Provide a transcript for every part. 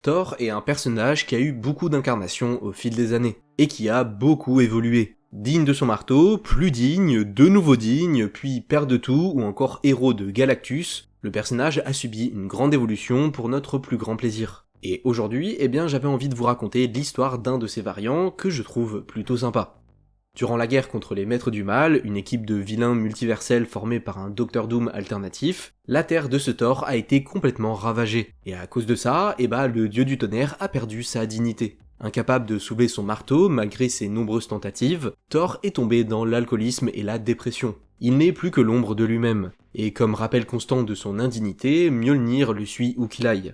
Thor est un personnage qui a eu beaucoup d'incarnations au fil des années, et qui a beaucoup évolué. Digne de son marteau, plus digne, de nouveau digne, puis père de tout, ou encore héros de Galactus, le personnage a subi une grande évolution pour notre plus grand plaisir. Et aujourd'hui, j'avais envie de vous raconter l'histoire d'un de ces variants que je trouve plutôt sympa. Durant la guerre contre les Maîtres du Mal, une équipe de vilains multiversels formée par un Docteur Doom alternatif, la terre de ce Thor a été complètement ravagée. Et à cause de ça, le dieu du tonnerre a perdu sa dignité. Incapable de soulever son marteau malgré ses nombreuses tentatives, Thor est tombé dans l'alcoolisme et la dépression. Il n'est plus que l'ombre de lui-même. Et comme rappel constant de son indignité, Mjolnir le suit où qu'il aille.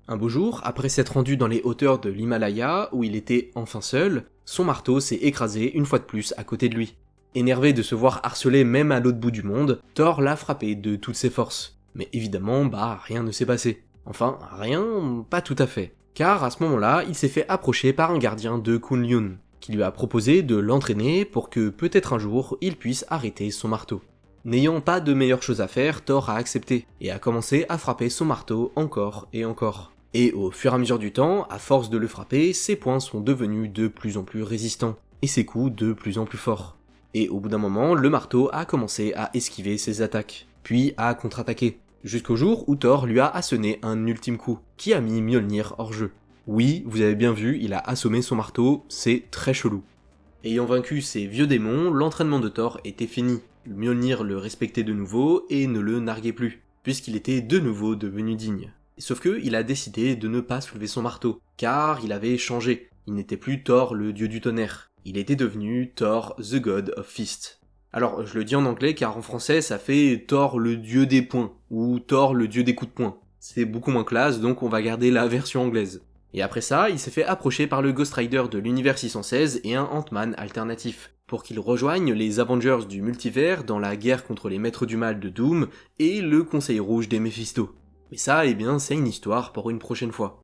Un beau jour, après s'être rendu dans les hauteurs de l'Himalaya, où il était enfin seul, son marteau s'est écrasé une fois de plus à côté de lui. Énervé de se voir harcelé même à l'autre bout du monde, Thor l'a frappé de toutes ses forces. Mais évidemment, rien ne s'est passé. Enfin, rien, pas tout à fait. Car à ce moment-là, il s'est fait approcher par un gardien de Kunlun, qui lui a proposé de l'entraîner pour que peut-être un jour, il puisse arrêter son marteau. N'ayant pas de meilleure chose à faire, Thor a accepté, et a commencé à frapper son marteau encore et encore. Et au fur et à mesure du temps, à force de le frapper, ses poings sont devenus de plus en plus résistants, et ses coups de plus en plus forts. Et au bout d'un moment, le marteau a commencé à esquiver ses attaques, puis à contre-attaquer, jusqu'au jour où Thor lui a asséné un ultime coup, qui a mis Mjolnir hors jeu. Oui, vous avez bien vu, il a assommé son marteau, c'est très chelou. Ayant vaincu ces vieux démons, l'entraînement de Thor était fini. Mjolnir le respectait de nouveau et ne le narguait plus, puisqu'il était de nouveau devenu digne. Sauf que il a décidé de ne pas soulever son marteau, car il avait changé. Il n'était plus Thor le dieu du tonnerre. Il était devenu Thor the God of Fist. Alors, je le dis en anglais car en français ça fait Thor le dieu des poings, ou Thor le dieu des coups de poing. C'est beaucoup moins classe, donc on va garder la version anglaise. Et après ça, il s'est fait approcher par le Ghost Rider de l'univers 616 et un Ant-Man alternatif, pour qu'ils rejoignent les Avengers du multivers dans la guerre contre les Maîtres du Mal de Doom et le Conseil Rouge des Méphisto. Mais ça, c'est une histoire pour une prochaine fois.